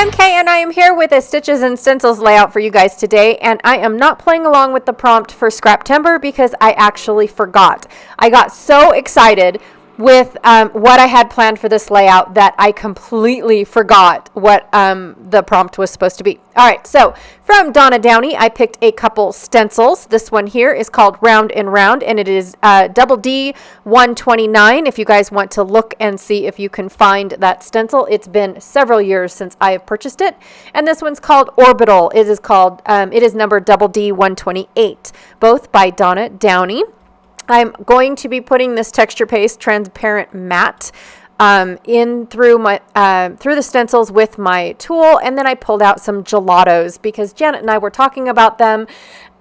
I'm Kay, and I am here with a Stitches and Stencils layout for you guys today, and I am not playing along with the prompt for scrap timber because I actually forgot. I got so excited with what I had planned for this layout that I completely forgot what the prompt was supposed to be. All right, so from Donna Downey, I picked a couple stencils. This one here is called Round and Round, and it is double D 129. If you guys want to look and see if you can find that stencil, it's been several years since I have purchased it. And this one's called Orbital. It is number double D 128, both by Donna Downey. I'm going to be putting this texture paste transparent matte in through the stencils with my tool, and then I pulled out some gelatos because Janet and I were talking about them,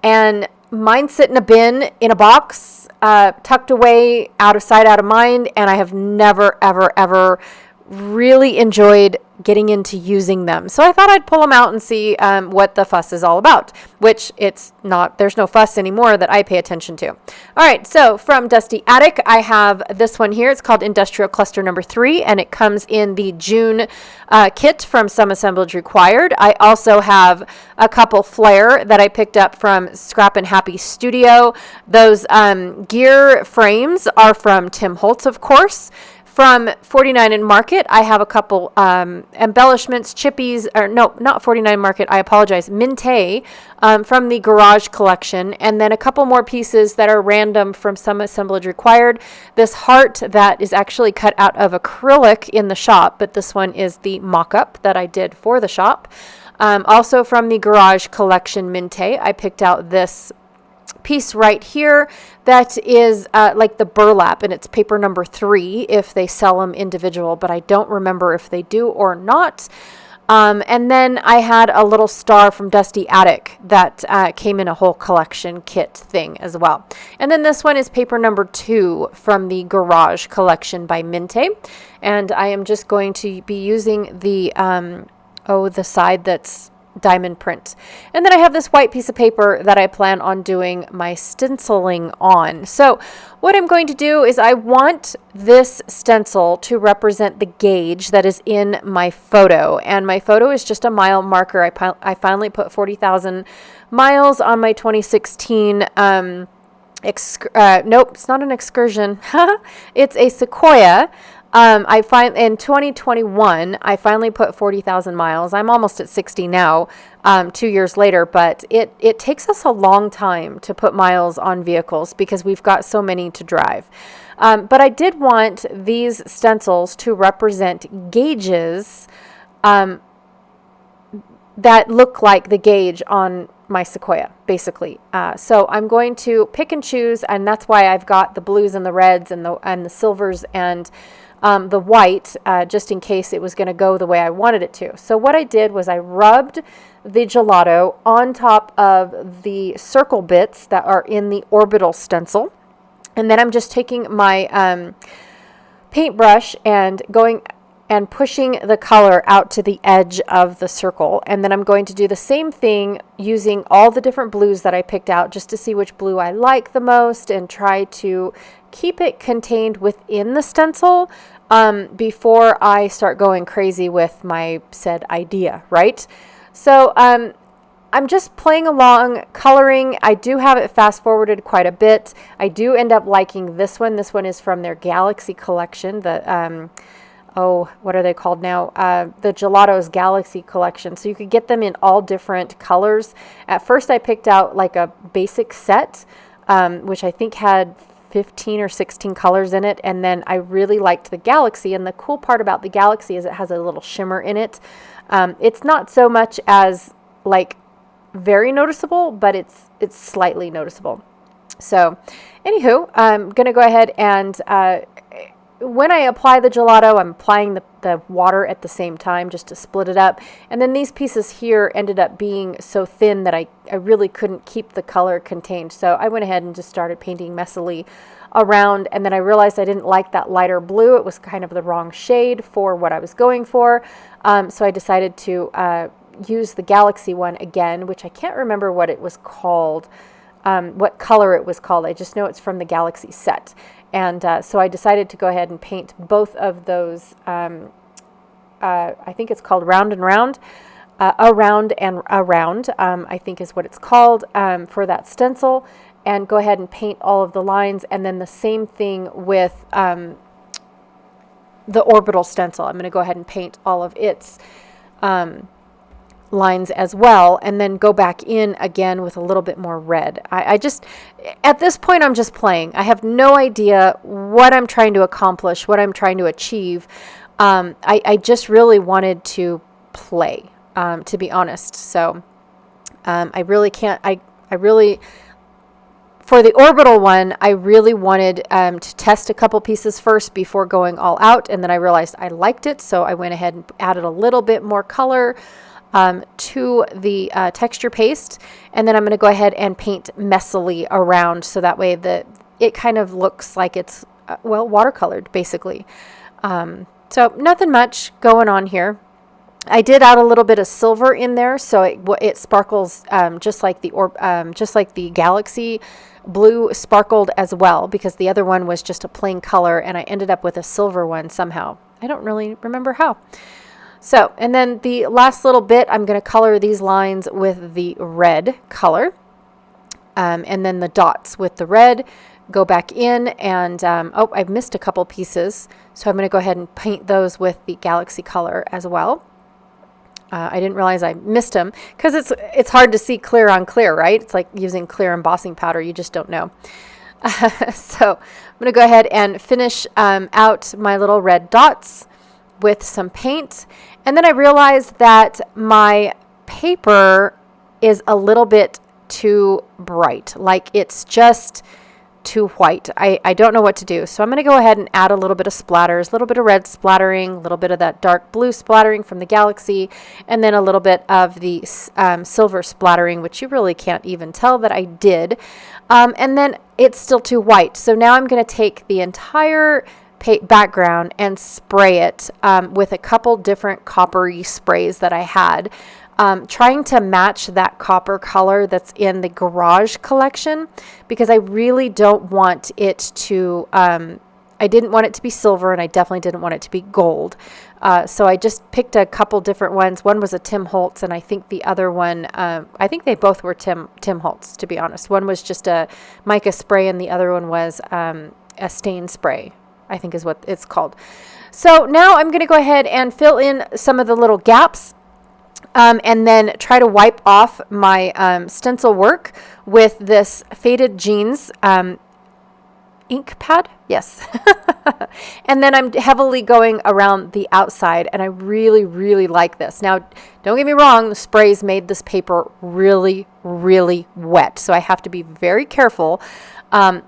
and mine sit in a bin in a box tucked away, out of sight, out of mind, and I have never ever really enjoyed getting into using them. So I thought I'd pull them out and see what the fuss is all about, which it's not, there's no fuss anymore that I pay attention to. All right, so from Dusty Attic, I have this one here. It's called Industrial Cluster number 3, and it comes in the June kit from Some Assemblage Required. I also have a couple flare that I picked up from Scrap and Happy Studio. Those gear frames are from Tim Holtz, of course. From 49 and Market, I have a couple embellishments, chippies, or no, not 49 Market, I apologize, Minte from the Garage collection, and then a couple more pieces that are random from Some Assemblage Required. This heart that is actually cut out of acrylic in the shop, but this one is the mock-up that I did for the shop. Also from the Garage collection Minte, I picked out this piece right here that is like the burlap, and it's paper number 3 if they sell them individual, but I don't remember if they do or not. And then I had a little star from Dusty Attic that came in a whole collection kit thing as well. And then this one is paper number 2 from the Garage collection by Minte, and I am just going to be using the the side that's diamond print. And then I have this white piece of paper that I plan on doing my stenciling on. So what I'm going to do is I want this stencil to represent the gauge that is in my photo. And my photo is just a mile marker. I finally put 40,000 miles on my 2016 nope, it's not an excursion. It's a Sequoia. In 2021, I finally put 40,000 miles. I'm almost at 60 now, 2 years later, but it takes us a long time to put miles on vehicles because we've got so many to drive. But I did want these stencils to represent gauges that look like the gauge on my Sequoia, basically. So I'm going to pick and choose, and that's why I've got the blues and the reds and the silvers and the white, just in case it was going to go the way I wanted it to. So what I did was I rubbed the gelato on top of the circle bits that are in the orbital stencil. And then I'm just taking my paintbrush and going and pushing the color out to the edge of the circle. And then I'm going to do the same thing using all the different blues that I picked out just to see which blue I like the most and try to keep it contained within the stencil before I start going crazy with my said idea, right? So I'm just playing along, coloring. I do have it fast forwarded quite a bit. I do end up liking this one. This one is from their Galaxy collection, the what are they called now? The Gelato's Galaxy collection. So you could get them in all different colors. At first I picked out like a basic set, which I think had 15 or 16 colors in it, and then I really liked the Galaxy, and the cool part about the Galaxy is it has a little shimmer in it. It's not so much as like very noticeable, but it's slightly noticeable. So anywho, I'm gonna go ahead and when I apply the gelato, I'm applying the water at the same time just to split it up. And then these pieces here ended up being so thin that I really couldn't keep the color contained. So I went ahead and just started painting messily around. And then I realized I didn't like that lighter blue. It was kind of the wrong shade for what I was going for. So I decided to use the Galaxy one again, which I can't remember what it was called, what color it was called. I just know it's from the Galaxy set. And so I decided to go ahead and paint both of those I think it's called Round and Round. Around and Around, I think is what it's called, for that stencil, and go ahead and paint all of the lines. And then the same thing with the orbital stencil. I'm going to go ahead and paint all of its lines as well, and then go back in again with a little bit more red. I just, at this point, I'm just playing. I have no idea what I'm trying to accomplish, what I'm trying to achieve. I just really wanted to play. To be honest. So I really can't, I really, for the orbital one, I really wanted to test a couple pieces first before going all out, and then I realized I liked it, so I went ahead and added a little bit more color to the texture paste, and then I'm going to go ahead and paint messily around, so that way it kind of looks like it's, well, watercolored, basically. So nothing much going on here. I did add a little bit of silver in there, so it sparkles just like the galaxy blue sparkled as well, because the other one was just a plain color, and I ended up with a silver one somehow. I don't really remember how. So, and then the last little bit, I'm going to color these lines with the red color, and then the dots with the red. Go back in, and oh, I missed a couple pieces, so I'm going to go ahead and paint those with the galaxy color as well. I didn't realize I missed them, because it's hard to see clear on clear, right? It's like using clear embossing powder. You just don't know. So I'm going to go ahead and finish out my little red dots with some paint. And then I realized that my paper is a little bit too bright. Like, it's just too white. I don't know what to do. So I'm going to go ahead and add a little bit of splatters, a little bit of red splattering, a little bit of that dark blue splattering from the galaxy, and then a little bit of the silver splattering, which you really can't even tell that I did. And then it's still too white. So now I'm going to take the entire background and spray it with a couple different coppery sprays that I had. Trying to match that copper color that's in the Garage collection, because I really don't want it to, I didn't want it to be silver, and I definitely didn't want it to be gold. So I just picked a couple different ones. One was a Tim Holtz, and I think the other one, I think they both were Tim Holtz, to be honest. One was just a mica spray, and the other one was a stain spray, I think is what it's called. So now I'm going to go ahead and fill in some of the little gaps. And then try to wipe off my stencil work with this Faded Jeans ink pad. Yes. And then I'm heavily going around the outside, and I really, really like this. Now, don't get me wrong, the sprays made this paper really, really wet. So I have to be very careful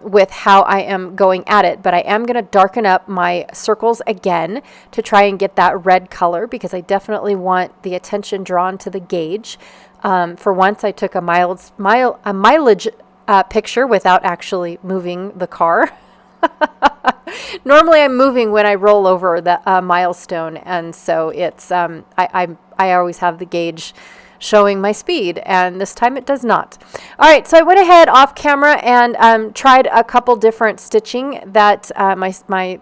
with how I am going at it, but I am going to darken up my circles again to try and get that red color, because I definitely want the attention drawn to the gauge. For once, I took a mileage picture without actually moving the car. Normally I'm moving when I roll over the Milestone, and so it's I always have the gauge showing my speed, and this time it does not. All right, so I went ahead off camera and tried a couple different stitching that my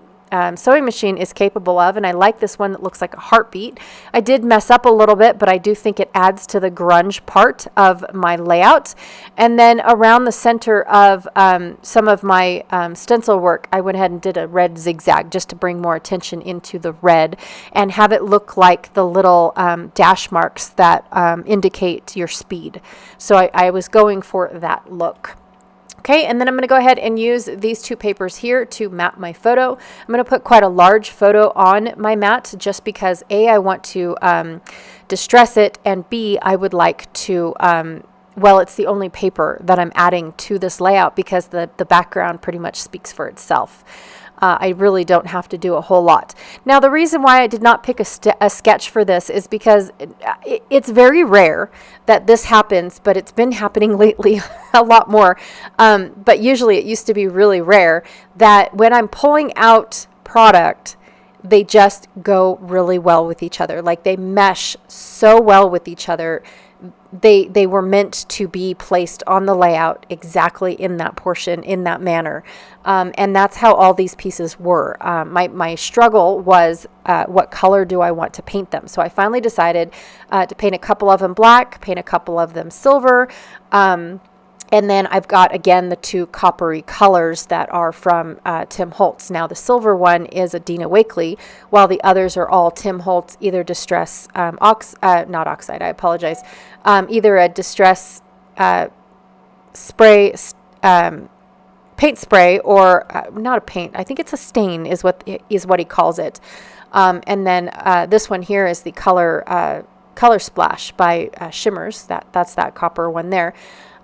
sewing machine is capable of, and I like this one that looks like a heartbeat. I did mess up a little bit, but I do think it adds to the grunge part of my layout. And then around the center of some of my stencil work, I went ahead and did a red zigzag just to bring more attention into the red and have it look like the little dash marks that indicate your speed. So I was going for that look. Okay, and then I'm going to go ahead and use these two papers here to map my photo. I'm going to put quite a large photo on my mat, just because A, I want to distress it, and B, I would like to, well, it's the only paper that I'm adding to this layout, because the background pretty much speaks for itself. I really don't have to do a whole lot. Now, the reason why I did not pick a sketch for this is because it's very rare that this happens, but it's been happening lately a lot more. But usually it used to be really rare that when I'm pulling out product, they just go really well with each other. Like, they mesh so well with each other. they were meant to be placed on the layout exactly in that portion, in that manner. And that's how all these pieces were. My struggle was what color do I want to paint them? So I finally decided to paint a couple of them black, paint a couple of them silver. And then I've got, again, the two coppery colors that are from Tim Holtz. Now, the silver one is a Dina Wakley, while the others are all Tim Holtz, either distress, not oxide, I apologize, either a distress spray, paint spray, or not a paint, I think it's a stain is what he calls it. And then this one here is the Color Splash by Shimmers. That's that copper one there.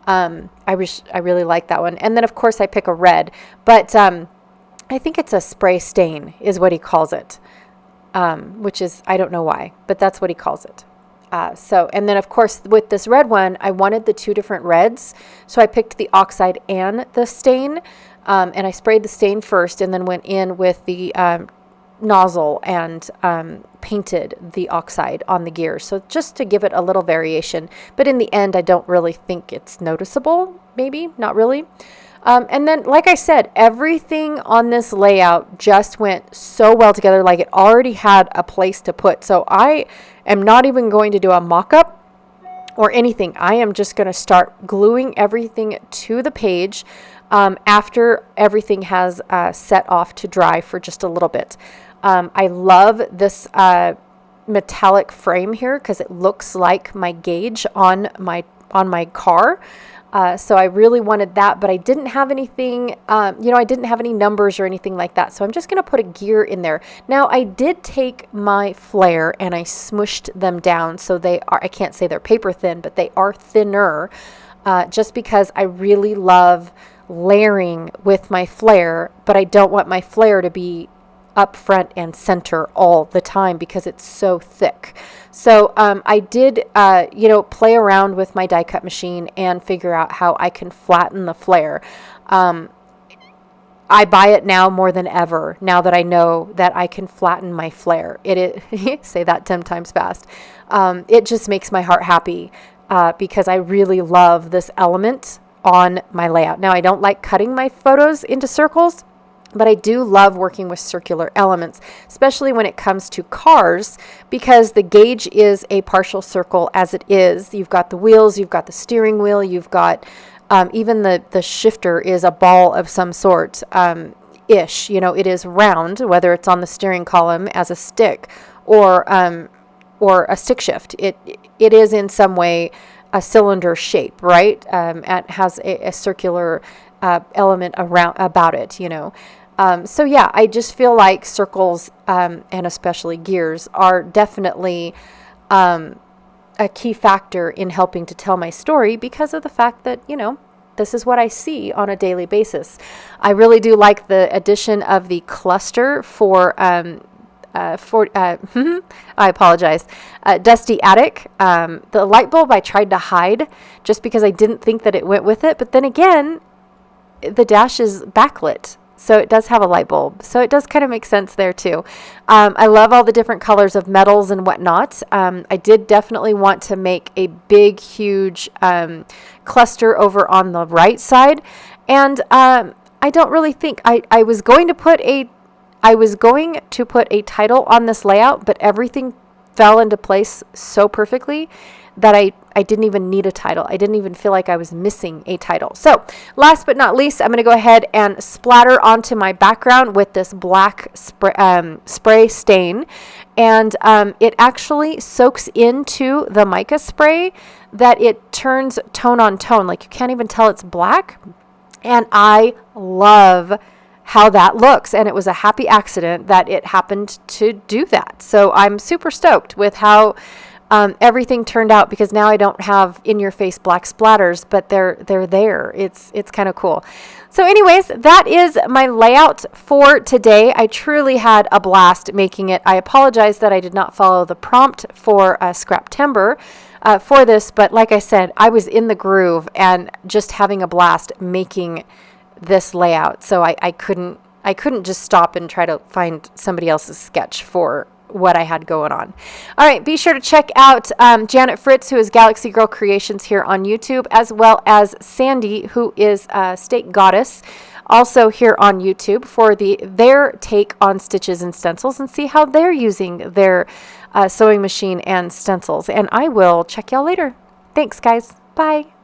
I really like that one. And then, of course, I pick a red. But I think it's a spray stain is what he calls it, which is, I don't know why, but that's what he calls it. And then, of course, with this red one, I wanted the two different reds. So I picked the oxide and the stain. And I sprayed the stain first and then went in with the nozzle and painted the oxide on the gear, so just to give it a little variation. But in the end, I don't really think it's noticeable. Maybe not really. And then, like I said, everything on this layout just went so well together, like it already had a place to put. So I am not even going to do a mock-up or anything. I am just going to start gluing everything to the page after everything has set off to dry for just a little bit. I love this metallic frame here because it looks like my gauge on my car. So I really wanted that, but I didn't have anything, I didn't have any numbers or anything like that. So I'm just going to put a gear in there. Now, I did take my flare and I smushed them down. So they are, I can't say they're paper thin, but they are thinner, just because I really love layering with my flare, but I don't want my flare to be up front and center all the time because it's so thick. So I did, play around with my die cut machine and figure out how I can flatten the flare. I buy it now more than ever, now that I know that I can flatten my flare. Say that 10 times fast. It just makes my heart happy because I really love this element on my layout. Now, I don't like cutting my photos into circles, but I do love working with circular elements, especially when it comes to cars, because the gauge is a partial circle as it is. You've got the wheels, you've got the steering wheel, you've got even the shifter is a ball of some sort, ish. It is round, whether it's on the steering column as a stick or a stick shift. It is in some way a cylinder shape, right? It has a circular element about it, So yeah, I just feel like circles and especially gears are definitely a key factor in helping to tell my story because of the fact that, this is what I see on a daily basis. I really do like the addition of the cluster for I apologize, Dusty Attic. The light bulb I tried to hide just because I didn't think that it went with it. But then again, the dash is backlit, so it does have a light bulb. So it does kind of make sense there too. I love all the different colors of metals and whatnot. I did definitely want to make a big, huge cluster over on the right side. And I don't really think I was going to put a title on this layout, but everything fell into place so perfectly that I didn't even need a title. I didn't even feel like I was missing a title. So last but not least, I'm going to go ahead and splatter onto my background with this black spray stain. And it actually soaks into the mica spray that it turns tone on tone. Like you can't even tell it's black. And I love how that looks, and it was a happy accident that it happened to do that. So I'm super stoked with how everything turned out, because now I don't have in-your-face black splatters, but they're there. It's kind of cool. So anyways, that is my layout for today. I truly had a blast making it. I apologize that I did not follow the prompt for Scraptember for this, but like I said, I was in the groove and just having a blast making this layout. So I couldn't just stop and try to find somebody else's sketch for what I had going on. All right, be sure to check out Janet Fritz, who is Galaxy Girl Creations here on YouTube, as well as Sandy, who is State Goddess, also here on YouTube, for their take on stitches and stencils, and see how they're using their sewing machine and stencils. And I will check y'all later. Thanks, guys. Bye.